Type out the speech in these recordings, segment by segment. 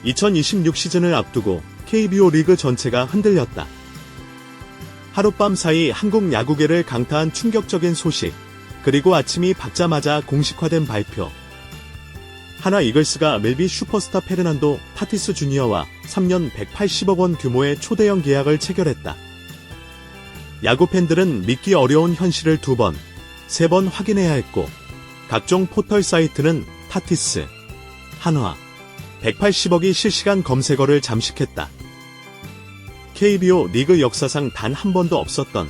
2026 시즌을 앞두고 KBO 리그 전체가 흔들렸다. 하룻밤 사이 한국 야구계를 강타한 충격적인 소식, 그리고 아침이 밝자마자 공식화된 발표. 하나 이글스가 멜비 슈퍼스타 페르난도 타티스 주니어와 3년 180억 원 규모의 초대형 계약을 체결했다. 야구 팬들은 믿기 어려운 현실을 2번, 3번 확인해야 했고, 각종 포털 사이트는 타티스, 한화, 180억이 실시간 검색어를 잠식했다. KBO 리그 역사상 단 한 번도 없었던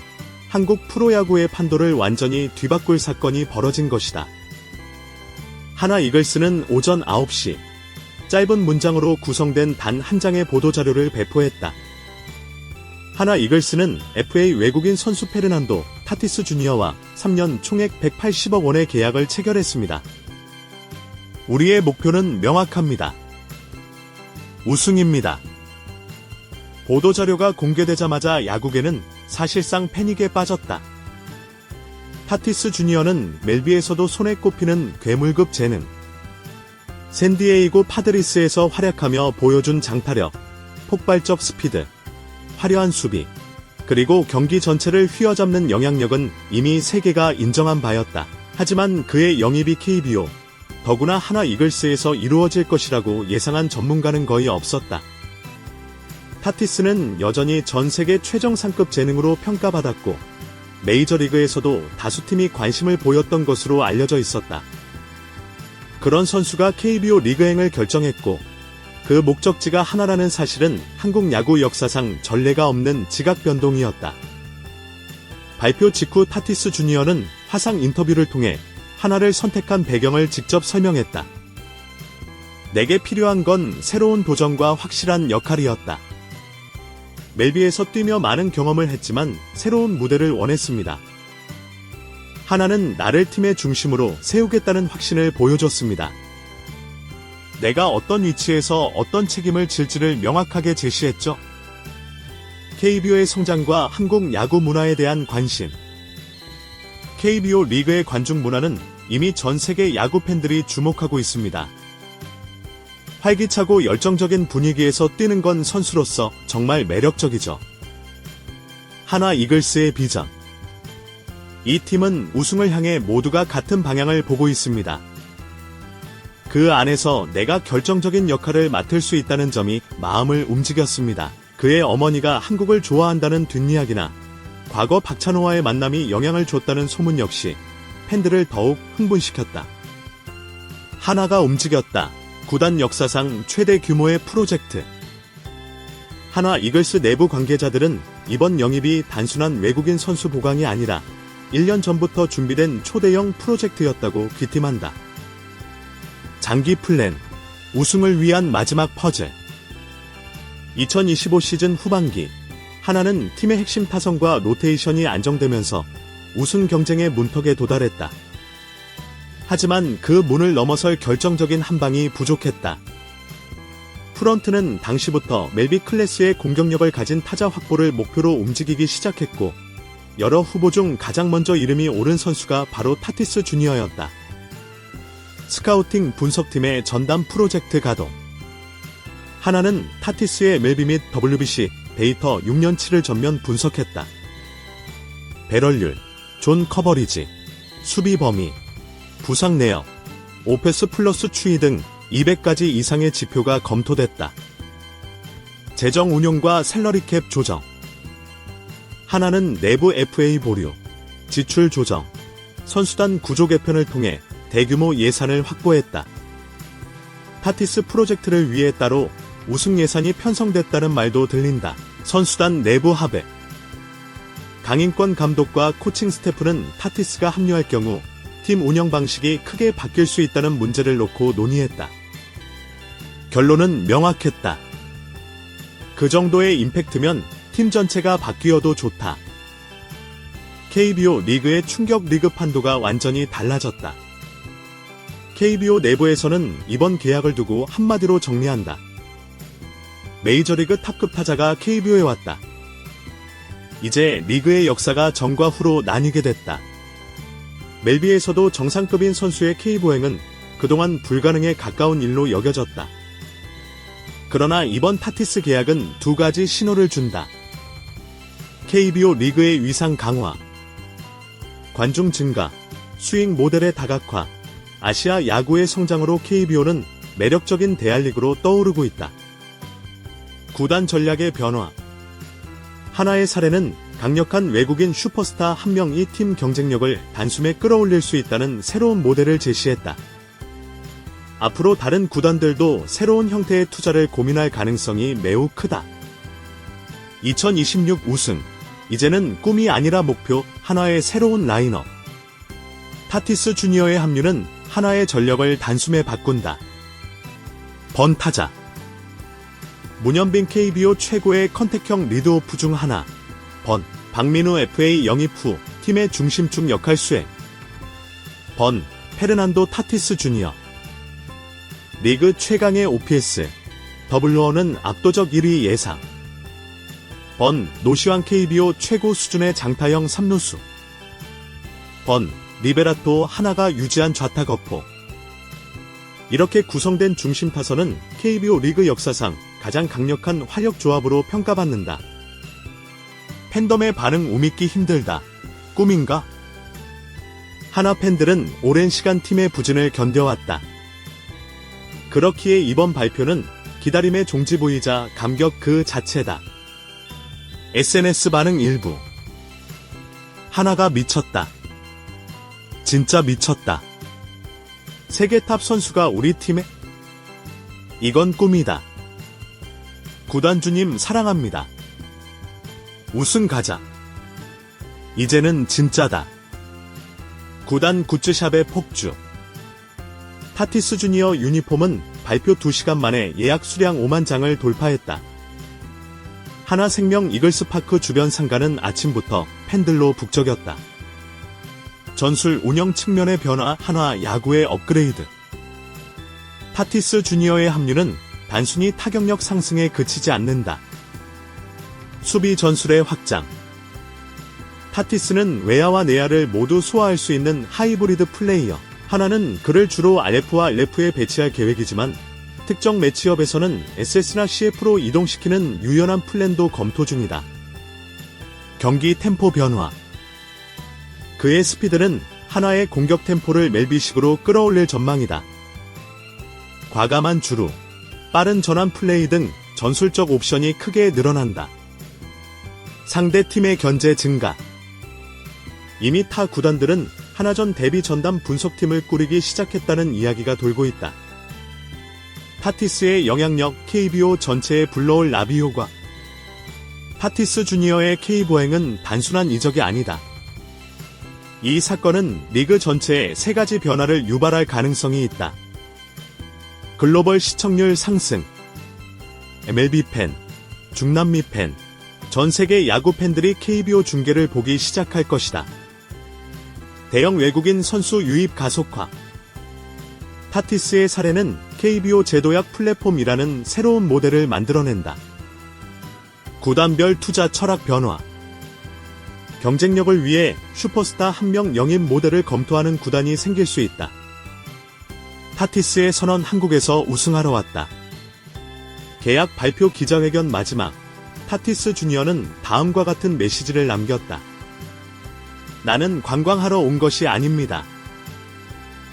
한국 프로야구의 판도를 완전히 뒤바꿀 사건이 벌어진 것이다. 하나 이글스는 오전 9시 짧은 문장으로 구성된 단 한 장의 보도자료를 배포했다. 하나 이글스는 FA 외국인 선수 페르난도 타티스 주니어와 3년 총액 180억 원의 계약을 체결했습니다. 우리의 목표는 명확합니다. 우승입니다. 보도자료가 공개되자마자 야구계는 사실상 패닉에 빠졌다. 타티스 주니어는 멜비에서도 손에 꼽히는 괴물급 재능. 샌디에이고 파드리스에서 활약하며 보여준 장타력, 폭발적 스피드, 화려한 수비, 그리고 경기 전체를 휘어잡는 영향력은 이미 세계가 인정한 바였다. 하지만 그의 영입이 KBO, 더구나 하나 이글스에서 이루어질 것이라고 예상한 전문가는 거의 없었다. 타티스는 여전히 전 세계 최정 상급 재능으로 평가받았고, 메이저리그에서도 다수 팀이 관심을 보였던 것으로 알려져 있었다. 그런 선수가 KBO 리그행을 결정했고, 그 목적지가 하나라는 사실은 한국 야구 역사상 전례가 없는 지각 변동이었다. 발표 직후 타티스 주니어는 화상 인터뷰를 통해 하나를 선택한 배경을 직접 설명했다. 내게 필요한 건 새로운 도전과 확실한 역할이었다. 멜비에서 뛰며 많은 경험을 했지만 새로운 무대를 원했습니다. 하나는 나를 팀의 중심으로 세우겠다는 확신을 보여줬습니다. 내가 어떤 위치에서 어떤 책임을 질지를 명확하게 제시했죠. KBO의 성장과 한국 야구 문화에 대한 관심. KBO 리그의 관중 문화는 이미 전 세계 야구 팬들이 주목하고 있습니다. 활기차고 열정적인 분위기에서 뛰는 건 선수로서 정말 매력적이죠. 하나 이글스의 비전. 이 팀은 우승을 향해 모두가 같은 방향을 보고 있습니다. 그 안에서 내가 결정적인 역할을 맡을 수 있다는 점이 마음을 움직였습니다. 그의 어머니가 한국을 좋아한다는 뒷이야기나 과거 박찬호와의 만남이 영향을 줬다는 소문 역시 팬들을 더욱 흥분시켰다. 하나가 움직였다. 구단 역사상 최대 규모의 프로젝트. 하나 이글스 내부 관계자들은 이번 영입이 단순한 외국인 선수 보강이 아니라 1년 전부터 준비된 초대형 프로젝트였다고 귀띔한다. 장기 플랜, 우승을 위한 마지막 퍼즐. 2025 시즌 후반기, 하나는 팀의 핵심 타선과 로테이션이 안정되면서 우승 경쟁의 문턱에 도달했다. 하지만 그 문을 넘어설 결정적인 한 방이 부족했다. 프런트는 당시부터 멜비 클래스의 공격력을 가진 타자 확보를 목표로 움직이기 시작했고, 여러 후보 중 가장 먼저 이름이 오른 선수가 바로 타티스 주니어였다. 스카우팅 분석팀의 전담 프로젝트 가동. 하나는 타티스의 멜비 및 WBC 데이터 6년치를 전면 분석했다. 배럴률, 존 커버리지, 수비 범위, 부상 내역, 오페스 플러스 추이 등 200가지 이상의 지표가 검토됐다. 재정 운용과 샐러리 캡 조정. 하나는 내부 FA 보류, 지출 조정, 선수단 구조 개편을 통해 대규모 예산을 확보했다. 타티스 프로젝트를 위해 따로 우승 예산이 편성됐다는 말도 들린다. 선수단 내부 합의. 강인권 감독과 코칭 스태프는 타티스가 합류할 경우 팀 운영 방식이 크게 바뀔 수 있다는 문제를 놓고 논의했다. 결론은 명확했다. 그 정도의 임팩트면 팀 전체가 바뀌어도 좋다. KBO 리그의 충격 리그 판도가 완전히 달라졌다. KBO 내부에서는 이번 계약을 두고 한마디로 정리한다. 메이저리그 탑급 타자가 KBO에 왔다. 이제 리그의 역사가 전과 후로 나뉘게 됐다. 멜비에서도 정상급인 선수의 K보행은 그동안 불가능에 가까운 일로 여겨졌다. 그러나 이번 타티스 계약은 두 가지 신호를 준다. KBO 리그의 위상 강화, 관중 증가, 수익 모델의 다각화, 아시아 야구의 성장으로 KBO는 매력적인 대한리그로 떠오르고 있다. 구단 전략의 변화. 하나의 사례는 강력한 외국인 슈퍼스타 한 명이 팀 경쟁력을 단숨에 끌어올릴 수 있다는 새로운 모델을 제시했다. 앞으로 다른 구단들도 새로운 형태의 투자를 고민할 가능성이 매우 크다. 2026 우승, 이제는 꿈이 아니라 목표. 하나의 새로운 라인업. 타티스 주니어의 합류는 하나의 전력을 단숨에 바꾼다. 번타자. 문현빈 KBO 최고의 컨택형 리드오프 중 하나. 번, 박민우 FA 영입 후 팀의 중심축 역할 수행. 번, 페르난도 타티스 주니어. 리그 최강의 OPS, WR은 압도적 1위 예상. 번, 노시환 KBO 최고 수준의 장타형 3루수. 번, 리베라토 하나가 유지한 좌타 거포. 이렇게 구성된 중심 타선은 KBO 리그 역사상 가장 강력한 화력 조합으로 평가받는다. 팬덤의 반응 우밌기 힘들다. 꿈인가? 하나 팬들은 오랜 시간 팀의 부진을 견뎌왔다. 그렇기에 이번 발표는 기다림의 종지부이자 감격 그 자체다. SNS 반응 일부. 하나가 미쳤다. 진짜 미쳤다. 세계 탑 선수가 우리 팀에? 이건 꿈이다. 구단주님 사랑합니다. 우승 가자. 이제는 진짜다. 구단 굿즈샵의 폭주. 타티스 주니어 유니폼은 발표 2시간 만에 예약 수량 5만 장을 돌파했다. 하나생명 이글스파크 주변 상가는 아침부터 팬들로 북적였다. 전술 운영 측면의 변화, 한화 야구의 업그레이드. 타티스 주니어의 합류는 단순히 타격력 상승에 그치지 않는다. 수비 전술의 확장. 타티스는 외야와 내야를 모두 소화할 수 있는 하이브리드 플레이어. 하나는 그를 주로 RF와 LF에 배치할 계획이지만 특정 매치업에서는 SS나 CF로 이동시키는 유연한 플랜도 검토 중이다. 경기 템포 변화. 그의 스피드는 하나의 공격 템포를 멜비식으로 끌어올릴 전망이다. 과감한 주루, 빠른 전환 플레이 등 전술적 옵션이 크게 늘어난다. 상대 팀의 견제 증가. 이미 타 구단들은 하나전 데뷔 전담 분석팀을 꾸리기 시작했다는 이야기가 돌고 있다. 타티스의 영향력, KBO 전체에 불러올 나비 효과. 타티스 주니어의 K보행은 단순한 이적이 아니다. 이 사건은 리그 전체에 3가지 변화를 유발할 가능성이 있다. 글로벌 시청률 상승. MLB 팬, 중남미 팬, 전 세계 야구 팬들이 KBO 중계를 보기 시작할 것이다. 대형 외국인 선수 유입 가속화. 타티스의 사례는 KBO 제도약 플랫폼이라는 새로운 모델을 만들어낸다. 구단별 투자 철학 변화. 경쟁력을 위해 슈퍼스타 한 명 영입 모델을 검토하는 구단이 생길 수 있다. 타티스의 선언. 한국에서 우승하러 왔다. 계약 발표 기자회견 마지막. 타티스 주니어는 다음과 같은 메시지를 남겼다. 나는 관광하러 온 것이 아닙니다.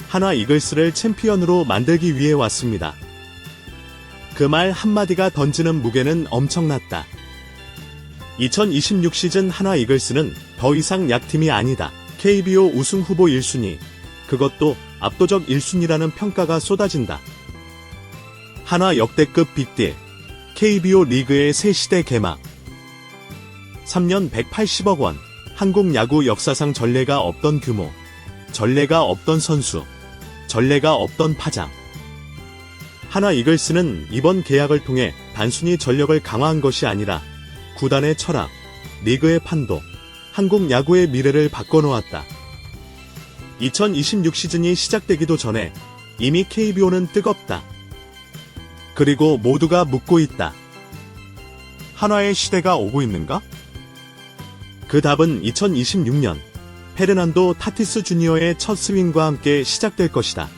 하나 이글스를 챔피언으로 만들기 위해 왔습니다. 그 말 한마디가 던지는 무게는 엄청났다. 2026 시즌 하나 이글스는 더 이상 약팀이 아니다. KBO 우승 후보 1순위. 그것도 압도적 1순위라는 평가가 쏟아진다. 하나 역대급 빅딜. KBO 리그의 새 시대 개막. 3년 180억 원. 한국 야구 역사상 전례가 없던 규모. 전례가 없던 선수. 전례가 없던 파장. 하나 이글스는 이번 계약을 통해 단순히 전력을 강화한 것이 아니라 구단의 철학, 리그의 판도, 한국 야구의 미래를 바꿔놓았다. 2026 시즌이 시작되기도 전에 이미 KBO는 뜨겁다. 그리고 모두가 묻고 있다. 한화의 시대가 오고 있는가? 그 답은 2026년 페르난도 타티스 주니어의 첫 스윙과 함께 시작될 것이다.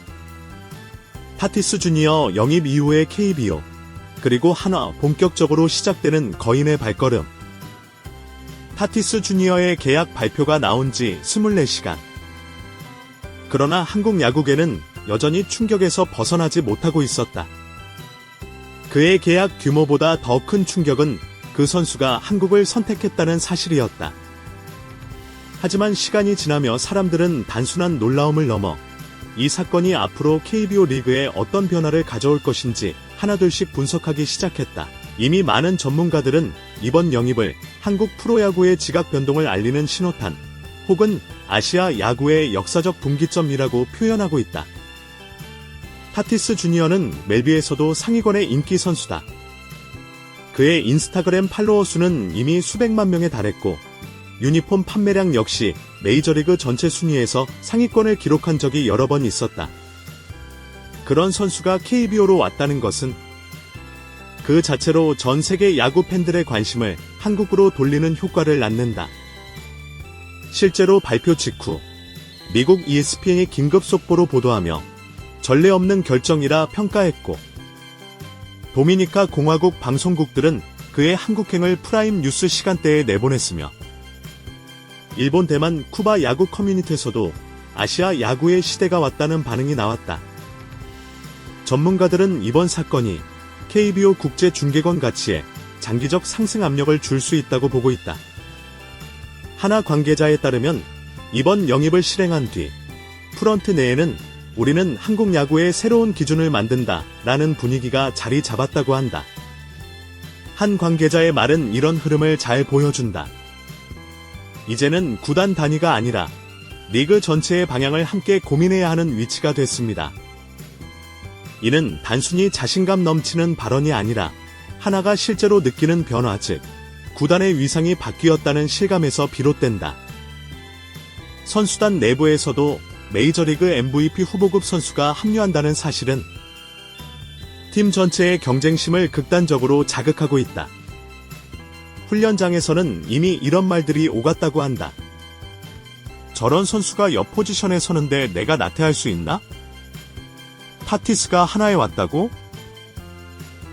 타티스 주니어 영입 이후의 KBO. 그리고 한화 본격적으로 시작되는 거인의 발걸음. 타티스 주니어의 계약 발표가 나온 지 24시간. 그러나 한국 야구계는 여전히 충격에서 벗어나지 못하고 있었다. 그의 계약 규모보다 더 큰 충격은 그 선수가 한국을 선택했다는 사실이었다. 하지만 시간이 지나며 사람들은 단순한 놀라움을 넘어 이 사건이 앞으로 KBO 리그에 어떤 변화를 가져올 것인지 하나둘씩 분석하기 시작했다. 이미 많은 전문가들은 이번 영입을 한국 프로야구의 지각 변동을 알리는 신호탄, 혹은 아시아 야구의 역사적 분기점이라고 표현하고 있다. 타티스 주니어는 멜비에서도 상위권의 인기 선수다. 그의 인스타그램 팔로워 수는 이미 수백만 명에 달했고, 유니폼 판매량 역시 메이저리그 전체 순위에서 상위권을 기록한 적이 여러 번 있었다. 그런 선수가 KBO로 왔다는 것은 그 자체로 전 세계 야구 팬들의 관심을 한국으로 돌리는 효과를 낳는다. 실제로 발표 직후 미국 ESPN이 긴급 속보로 보도하며 전례 없는 결정이라 평가했고, 도미니카 공화국 방송국들은 그의 한국행을 프라임 뉴스 시간대에 내보냈으며, 일본, 대만, 쿠바 야구 커뮤니티에서도 아시아 야구의 시대가 왔다는 반응이 나왔다. 전문가들은 이번 사건이 KBO 국제 중계권 가치에 장기적 상승 압력을 줄 수 있다고 보고 있다. 하나 관계자에 따르면 이번 영입을 실행한 뒤 프런트 내에는 우리는 한국 야구의 새로운 기준을 만든다 라는 분위기가 자리 잡았다고 한다. 한 관계자의 말은 이런 흐름을 잘 보여준다. 이제는 구단 단위가 아니라 리그 전체의 방향을 함께 고민해야 하는 위치가 됐습니다. 이는 단순히 자신감 넘치는 발언이 아니라 하나가 실제로 느끼는 변화, 즉 구단의 위상이 바뀌었다는 실감에서 비롯된다. 선수단 내부에서도 메이저리그 MVP 후보급 선수가 합류한다는 사실은 팀 전체의 경쟁심을 극단적으로 자극하고 있다. 훈련장에서는 이미 이런 말들이 오갔다고 한다. 저런 선수가 옆 포지션에 서는데 내가 나태할 수 있나? 타티스가 하나에 왔다고?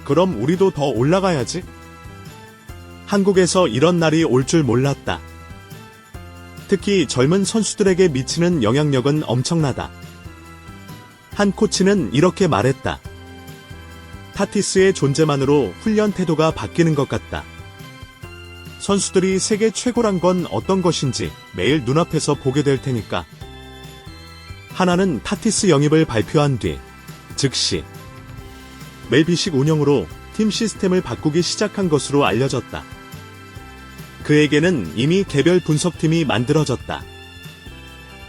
그럼 우리도 더 올라가야지. 한국에서 이런 날이 올 줄 몰랐다. 특히 젊은 선수들에게 미치는 영향력은 엄청나다. 한 코치는 이렇게 말했다. 타티스의 존재만으로 훈련 태도가 바뀌는 것 같다. 선수들이 세계 최고란 건 어떤 것인지 매일 눈앞에서 보게 될 테니까. 하나는 타티스 영입을 발표한 뒤 즉시 멜비식 운영으로 팀 시스템을 바꾸기 시작한 것으로 알려졌다. 그에게는 이미 개별 분석팀이 만들어졌다.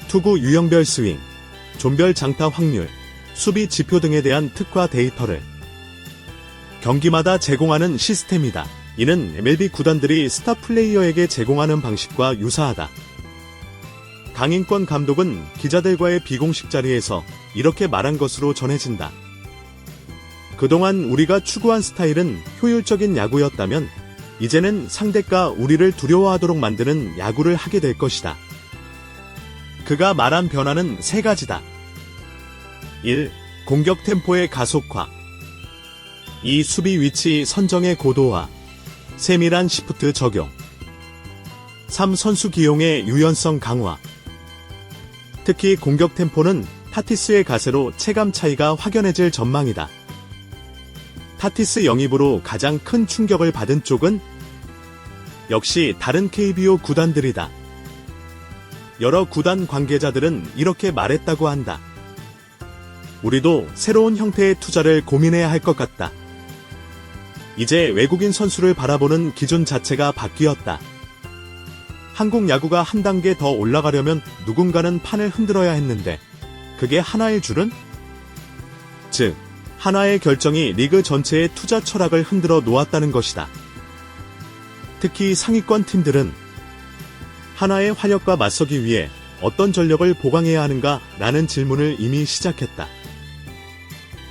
투구 유형별 스윙, 존별 장타 확률, 수비 지표 등에 대한 특화 데이터를 경기마다 제공하는 시스템이다. 이는 MLB 구단들이 스타 플레이어에게 제공하는 방식과 유사하다. 강인권 감독은 기자들과의 비공식 자리에서 이렇게 말한 것으로 전해진다. 그동안 우리가 추구한 스타일은 효율적인 야구였다면 이제는 상대가 우리를 두려워하도록 만드는 야구를 하게 될 것이다. 그가 말한 변화는 세 가지다. 1. 공격 템포의 가속화. 2. 수비 위치 선정의 고도화. 세밀한 시프트 적용. 3. 선수 기용의 유연성 강화. 특히 공격 템포는 타티스의 가세로 체감 차이가 확연해질 전망이다. 타티스 영입으로 가장 큰 충격을 받은 쪽은 역시 다른 KBO 구단들이다. 여러 구단 관계자들은 이렇게 말했다고 한다. 우리도 새로운 형태의 투자를 고민해야 할 것 같다. 이제 외국인 선수를 바라보는 기준 자체가 바뀌었다. 한국 야구가 한 단계 더 올라가려면 누군가는 판을 흔들어야 했는데 그게 하나의 줄은? 즉, 하나의 결정이 리그 전체의 투자 철학을 흔들어 놓았다는 것이다. 특히 상위권 팀들은 하나의 활약과 맞서기 위해 어떤 전력을 보강해야 하는가 라는 질문을 이미 시작했다.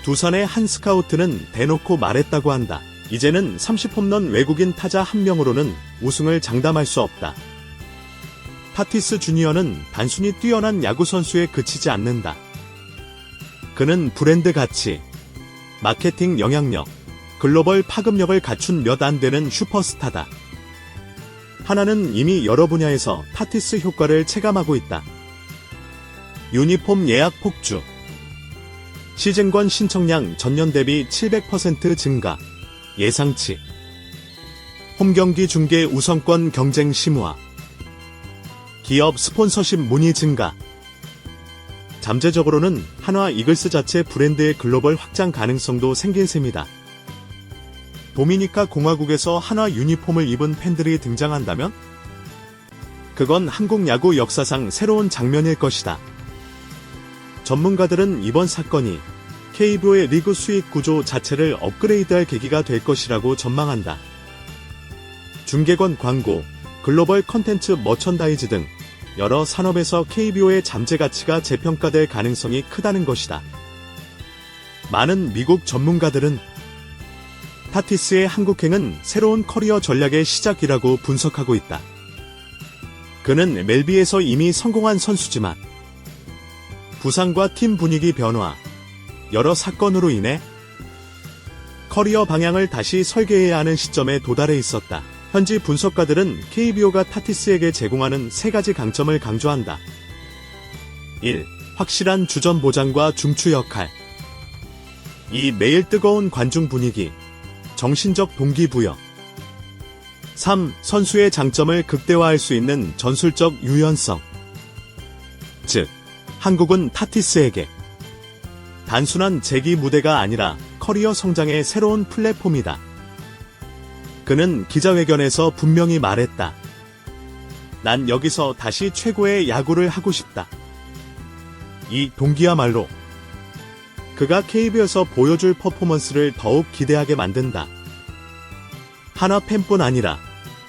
두산의 한 스카우트는 대놓고 말했다고 한다. 이제는 30홈런 외국인 타자 한 명으로는 우승을 장담할 수 없다. 타티스 주니어는 단순히 뛰어난 야구 선수에 그치지 않는다. 그는 브랜드 가치, 마케팅 영향력, 글로벌 파급력을 갖춘 몇 안 되는 슈퍼스타다. 하나는 이미 여러 분야에서 타티스 효과를 체감하고 있다. 유니폼 예약 폭주. 시즌권 신청량 전년 대비 700% 증가. 예상치. 홈경기 중계 우선권 경쟁 심화. 기업 스폰서십 문의 증가. 잠재적으로는 한화 이글스 자체 브랜드의 글로벌 확장 가능성도 생긴 셈이다. 도미니카 공화국에서 한화 유니폼을 입은 팬들이 등장한다면? 그건 한국 야구 역사상 새로운 장면일 것이다. 전문가들은 이번 사건이 KBO의 리그 수익 구조 자체를 업그레이드할 계기가 될 것이라고 전망한다. 중계권 광고, 글로벌 컨텐츠 머천다이즈 등 여러 산업에서 KBO의 잠재 가치가 재평가될 가능성이 크다는 것이다. 많은 미국 전문가들은 타티스의 한국행은 새로운 커리어 전략의 시작이라고 분석하고 있다. 그는 멜비에서 이미 성공한 선수지만 부상과 팀 분위기 변화, 여러 사건으로 인해 커리어 방향을 다시 설계해야 하는 시점에 도달해 있었다. 현지 분석가들은 KBO가 타티스에게 제공하는 세 가지 강점을 강조한다. 1. 확실한 주전 보장과 중추 역할. 2. 매일 뜨거운 관중 분위기, 정신적 동기부여. 3. 선수의 장점을 극대화할 수 있는 전술적 유연성. 즉, 한국은 타티스에게 단순한 재기 무대가 아니라 커리어 성장의 새로운 플랫폼이다. 그는 기자회견에서 분명히 말했다. 난 여기서 다시 최고의 야구를 하고 싶다. 이 동기야말로 그가 KBO에서 보여줄 퍼포먼스를 더욱 기대하게 만든다. 한화 팬뿐 아니라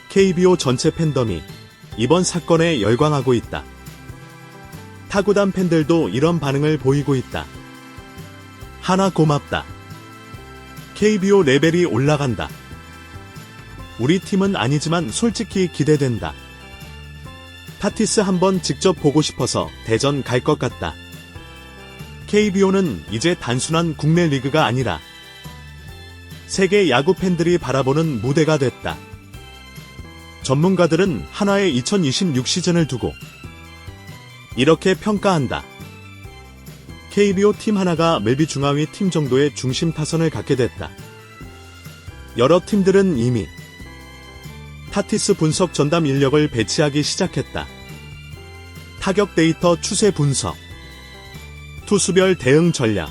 KBO 전체 팬덤이 이번 사건에 열광하고 있다. 타구단 팬들도 이런 반응을 보이고 있다. 한화 고맙다. KBO 레벨이 올라간다. 우리 팀은 아니지만 솔직히 기대된다. 타티스 한번 직접 보고 싶어서 대전 갈 것 같다. KBO는 이제 단순한 국내 리그가 아니라 세계 야구 팬들이 바라보는 무대가 됐다. 전문가들은 한화의 2026 시즌을 두고 이렇게 평가한다. KBO 팀 하나가 멜비 중하위 팀 정도의 중심 타선을 갖게 됐다. 여러 팀들은 이미 타티스 분석 전담 인력을 배치하기 시작했다. 타격 데이터 추세 분석, 투수별 대응 전략,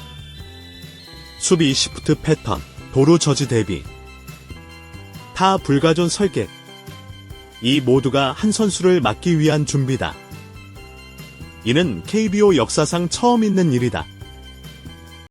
수비 시프트 패턴, 도루 저지 대비, 타 불가존 설계. 이 모두가 한 선수를 막기 위한 준비다. 이는 KBO 역사상 처음 있는 일이다.